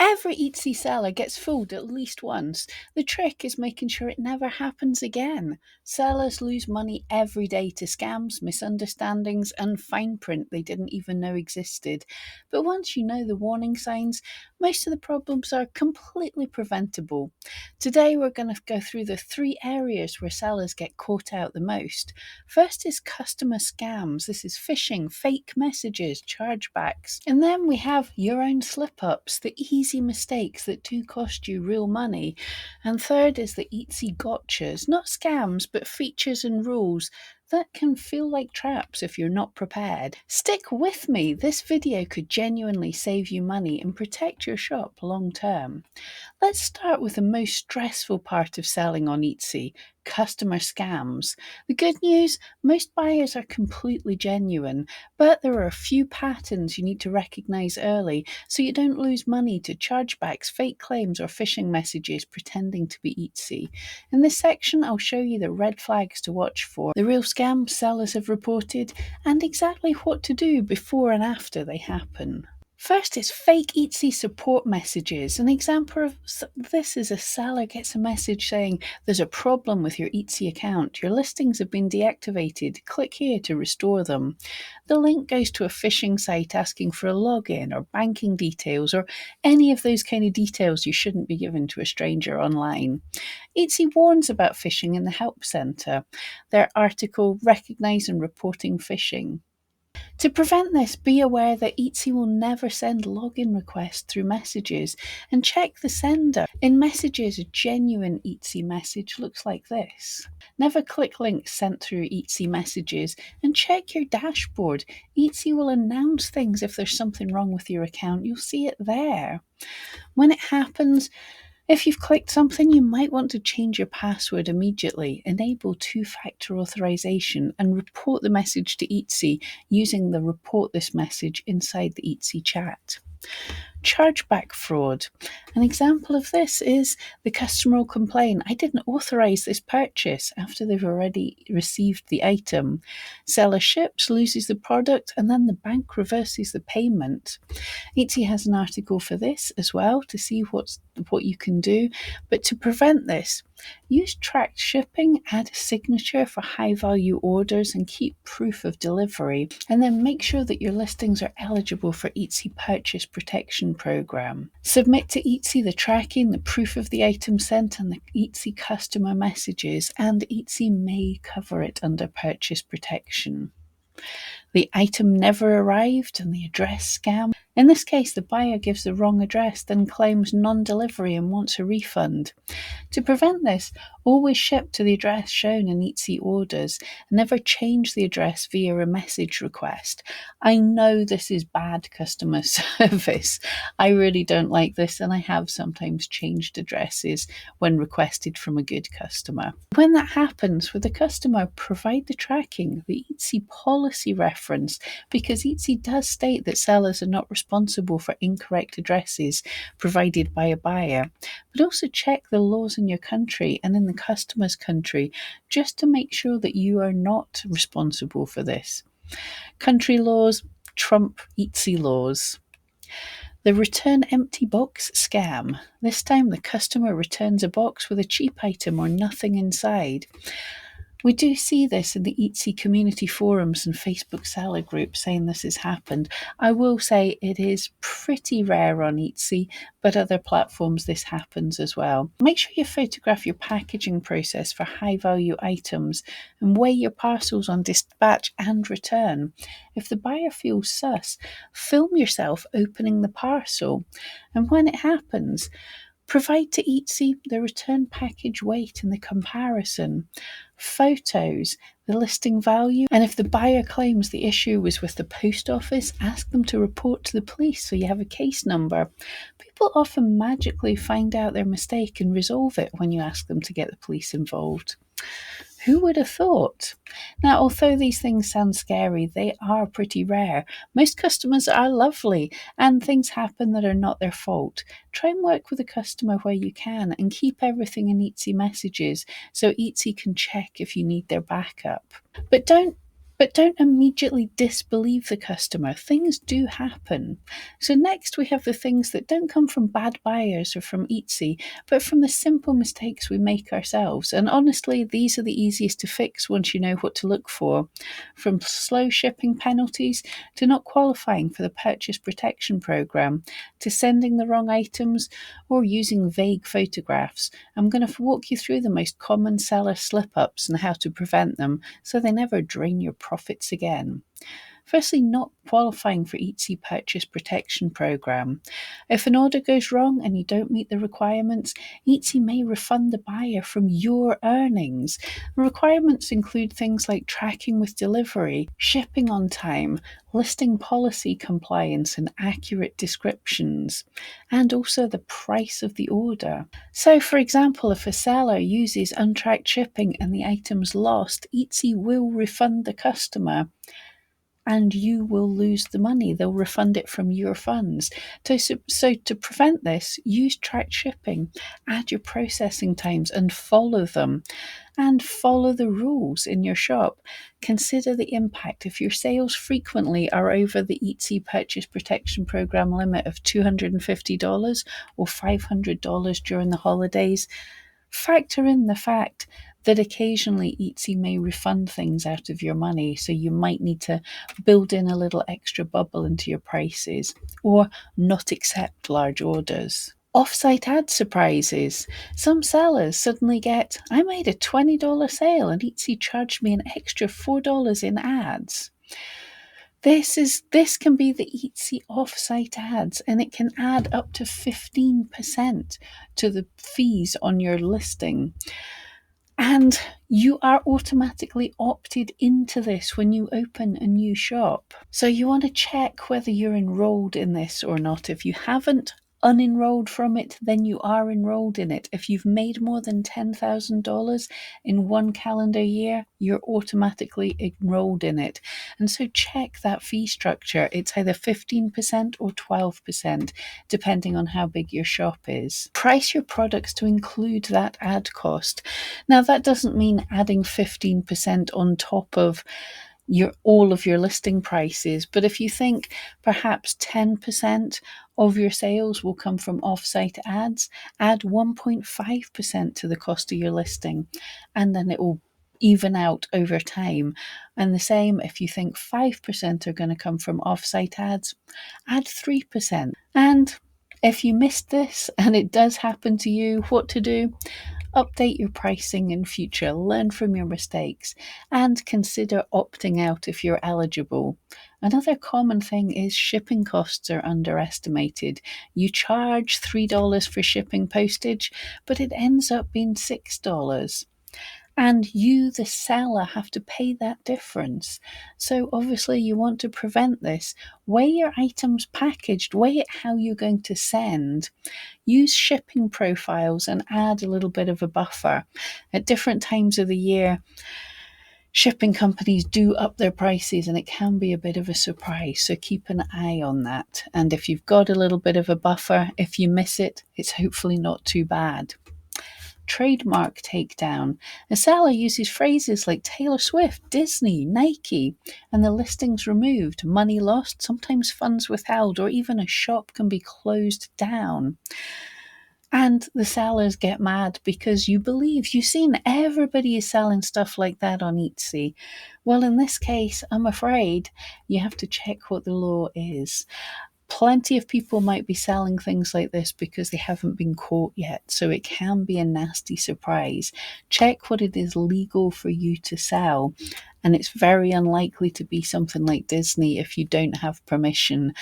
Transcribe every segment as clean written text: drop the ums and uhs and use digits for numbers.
Every Etsy seller gets fooled at least once. The trick is making sure it never happens again. Sellers lose money every day to scams, misunderstandings, and fine print they didn't even know existed. But once you know the warning signs, most of the problems are completely preventable. Today, we're going to go through the 3 areas where sellers get caught out the most. First is customer scams. This is phishing, fake messages, chargebacks. And then we have your own slip ups, the easy mistakes that do cost you real money. And third is the Etsy gotchas, not scams, but features and rules that can feel like traps if you're not prepared. Stick with me, this video could genuinely save you money and protect your shop long term. Let's start with the most stressful part of selling on Etsy, customer scams. The good news, most buyers are completely genuine, but there are a few patterns you need to recognize early so you don't lose money to chargebacks, fake claims, or phishing messages pretending to be Etsy. In this section, I'll show you the red flags to watch for, the real scams sellers have reported, and exactly what to do before and after they happen. First is fake Etsy support messages. An example of this is a seller gets a message saying, "There's a problem with your Etsy account. Your listings have been deactivated. Click here to restore them." The link goes to a phishing site asking for a login or banking details or any of those kind of details you shouldn't be given to a stranger online. Etsy warns about phishing in the Help Centre. Their article, "Recognising and Reporting Phishing." To prevent this, be aware that Etsy will never send login requests through messages, and check the sender. In messages, a genuine Etsy message looks like this. Never click links sent through Etsy messages, and check your dashboard. Etsy will announce things if there's something wrong with your account. You'll see it there. When it happens, if you've clicked something, you might want to change your password immediately, enable 2-factor authorization, and report the message to Etsy using the report this message inside the Etsy chat. Chargeback fraud. An example of this is the customer will complain, "I didn't authorize this purchase," after they've already received the item. Seller ships, loses the product, and then the bank reverses the payment. Etsy has an article for this as well to see what you can do. But to prevent this, use tracked shipping, add a signature for high value orders, and keep proof of delivery. And then make sure that your listings are eligible for Etsy Purchase Protection Program. Submit to Etsy the tracking, the proof of the item sent, and the Etsy customer messages, and Etsy may cover it under purchase protection. The item never arrived and the address scam. In this case, the buyer gives the wrong address, then claims non-delivery and wants a refund. To prevent this, always ship to the address shown in Etsy orders and never change the address via a message request. I know this is bad customer service. I really don't like this, and I have sometimes changed addresses when requested from a good customer. When that happens with the customer, provide the tracking, the Etsy policy reference, because Etsy does state that sellers are not responsible for incorrect addresses provided by a buyer. But also check the laws in your country and in the customer's country just to make sure that you are not responsible for this. Country laws trump Etsy laws. The return empty box scam. This time the customer returns a box with a cheap item or nothing inside. We do see this in the Etsy community forums and Facebook seller groups saying this has happened. I will say it is pretty rare on Etsy, but other platforms this happens as well. Make sure you photograph your packaging process for high value items and weigh your parcels on dispatch and return. If the buyer feels sus, film yourself opening the parcel. And when it happens, provide to Etsy the return package weight and the comparison, photos, the listing value, and if the buyer claims the issue was with the post office, ask them to report to the police so you have a case number. People often magically find out their mistake and resolve it when you ask them to get the police involved. Who would have thought? Now, although these things sound scary, they are pretty rare. Most customers are lovely and things happen that are not their fault. Try and work with a customer where you can and keep everything in Etsy messages so Etsy can check if you need their backup. But don't But don't immediately disbelieve the customer. Things do happen. So, next we have the things that don't come from bad buyers or from Etsy, but from the simple mistakes we make ourselves. And honestly, these are the easiest to fix once you know what to look for. From slow shipping penalties to not qualifying for the purchase protection program to sending the wrong items or using vague photographs. I'm going to walk you through the most common seller slip ups and how to prevent them so they never drain your profits again. Firstly, not qualifying for Etsy Purchase Protection Program. If an order goes wrong and you don't meet the requirements, Etsy may refund the buyer from your earnings. Requirements include things like tracking with delivery, shipping on time, listing policy compliance and accurate descriptions, and also the price of the order. So, for example, if a seller uses untracked shipping and the item's lost, Etsy will refund the customer and you will lose the money. They'll refund it from your funds. So to prevent this, use tracked shipping, add your processing times and follow them, and follow the rules in your shop. Consider the impact. If your sales frequently are over the Etsy Purchase Protection Program limit of $250 or $500 during the holidays, factor in the fact that occasionally Etsy may refund things out of your money, so you might need to build in a little extra bubble into your prices or not accept large orders. Offsite ad surprises. Some sellers suddenly get, I made a $20 sale and Etsy charged me an extra $4 in ads. This can be the Etsy offsite ads, and it can add up to 15% to the fees on your listing. And you are automatically opted into this when you open a new shop. So you want to check whether you're enrolled in this or not. If you haven't unenrolled from it, then you are enrolled in it. If you've made more than $10,000 in one calendar year, you're automatically enrolled in it. And so check that fee structure. It's either 15% or 12%, depending on how big your shop is. Price your products to include that ad cost. Now, that doesn't mean adding 15% on top of all of your listing prices, but if you think perhaps 10% of your sales will come from offsite ads, add 1.5% to the cost of your listing, and then it will even out over time. And the same if you think 5% are going to come from offsite ads, add 3%. And if you missed this and it does happen to you, what to do? Update your pricing in future, learn from your mistakes, and consider opting out if you're eligible. Another common thing is shipping costs are underestimated. You charge $3 for shipping postage, but it ends up being $6. And you, the seller, have to pay that difference. So obviously you want to prevent this. Weigh your items packaged, weigh it how you're going to send. Use shipping profiles and add a little bit of a buffer. At different times of the year, shipping companies do up their prices and it can be a bit of a surprise. So keep an eye on that. And if you've got a little bit of a buffer, if you miss it, it's hopefully not too bad. Trademark takedown. A seller uses phrases like Taylor Swift, Disney, Nike, and the listing's removed, money lost, sometimes funds withheld, or even a shop can be closed down. And the sellers get mad because you've seen everybody is selling stuff like that on Etsy. Well, in this case, I'm afraid you have to check what the law is. Plenty of people might be selling things like this because they haven't been caught yet, so it can be a nasty surprise. Check what it is legal for you to sell, and it's very unlikely to be something like Disney if you don't have permission.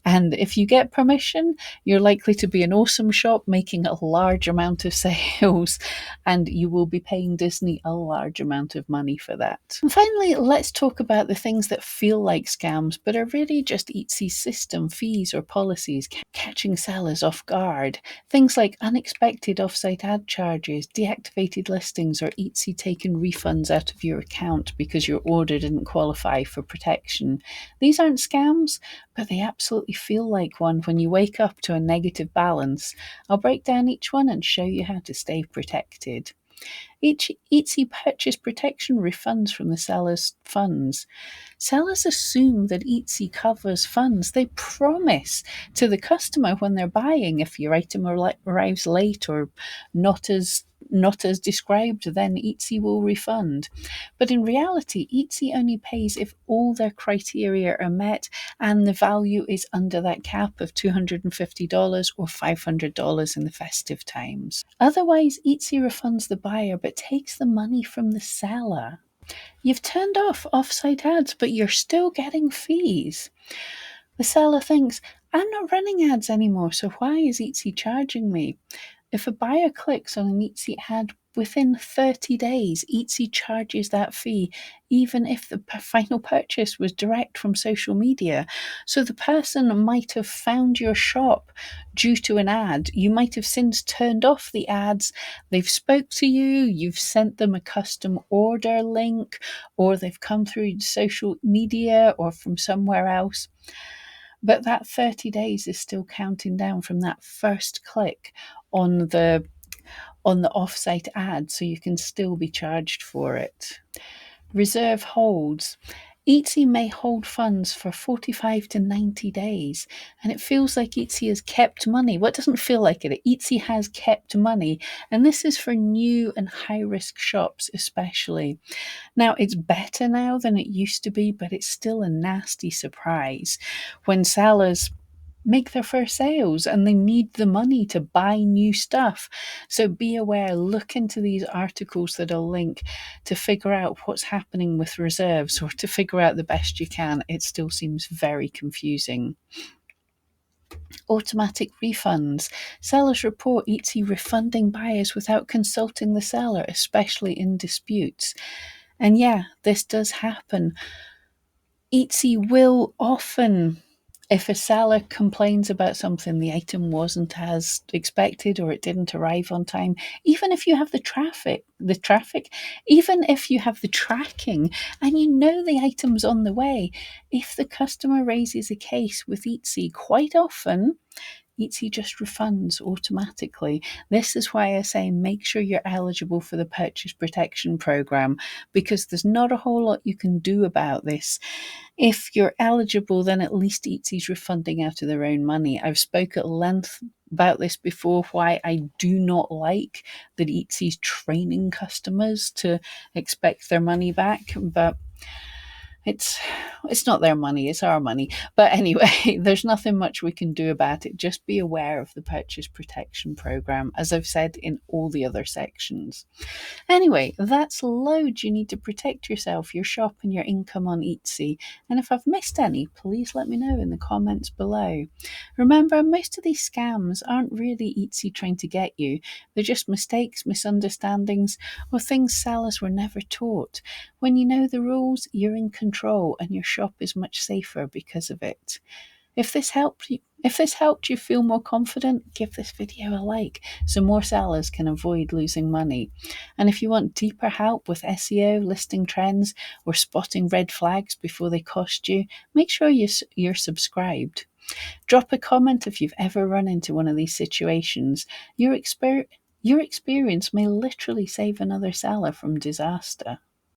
And if you get permission, you're likely to be an awesome shop making a large amount of sales, and you will be paying Disney a large amount of money for that. And finally, let's talk about the things that feel like scams but are really just Etsy's system, fees, or policies catching sellers off guard. Things like unexpected offsite ad charges, deactivated listings, or Etsy taking refunds out of your account because your order didn't qualify for protection. These aren't scams, but they absolutely feel like one when you wake up to a negative balance. I'll break down each one and show you how to stay protected. Each Etsy purchase protection refunds from the seller's funds. Sellers assume that Etsy covers funds. They promise to the customer when they're buying, if your item arrives late or not as described, then Etsy will refund. But in reality, Etsy only pays if all their criteria are met and the value is under that cap of $250 or $500 in the festive times. Otherwise, Etsy refunds the buyer but takes the money from the seller. You've turned off offsite ads, but you're still getting fees. The seller thinks, I'm not running ads anymore, so why is Etsy charging me? If a buyer clicks on an Etsy ad within 30 days, Etsy charges that fee, even if the final purchase was direct from social media. So the person might have found your shop due to an ad. You might have since turned off the ads. They've spoke to you, you've sent them a custom order link, or they've come through social media or from somewhere else. But that 30 days is still counting down from that first click on the offsite ad, so you can still be charged for it. Reserve holds. Etsy may hold funds for 45 to 90 days, and it feels like Etsy has kept money. Well, it doesn't feel like it. Etsy has kept money, and this is for new and high-risk shops especially. Now, it's better now than it used to be, but it's still a nasty surprise when sellers make their first sales and they need the money to buy new stuff. So be aware, look into these articles that I'll link to figure out what's happening with reserves, or to figure out the best you can. It still seems very confusing. Automatic refunds. Sellers report Etsy refunding buyers without consulting the seller, especially in disputes. And yeah, this does happen. Etsy will often, if a seller complains about something, the item wasn't as expected or it didn't arrive on time, even if you have even if you have the tracking and you know the item's on the way, if the customer raises a case with Etsy, quite often Etsy just refunds automatically. This is why I say make sure you're eligible for the purchase protection program, because there's not a whole lot you can do about this. If you're eligible, then at least Etsy's refunding out of their own money. I've spoke at length about this before, why I do not like that Etsy's training customers to expect their money back, but it's not their money, it's our money. But anyway, there's nothing much we can do about it. Just be aware of the purchase protection program, as I've said in all the other sections. Anyway, that's loads you need to protect yourself, your shop, and your income on Etsy. And if I've missed any, please let me know in the comments below. Remember, most of these scams aren't really Etsy trying to get you. They're just mistakes, misunderstandings, or things sellers were never taught. When you know the rules, you're in control and your shop is much safer because of it. If this helped you feel more confident, give this video a like so more sellers can avoid losing money. And if you want deeper help with SEO, listing trends, or spotting red flags before they cost you, make sure you're subscribed. Drop a comment if you've ever run into one of these situations. Your experience may literally save another seller from disaster.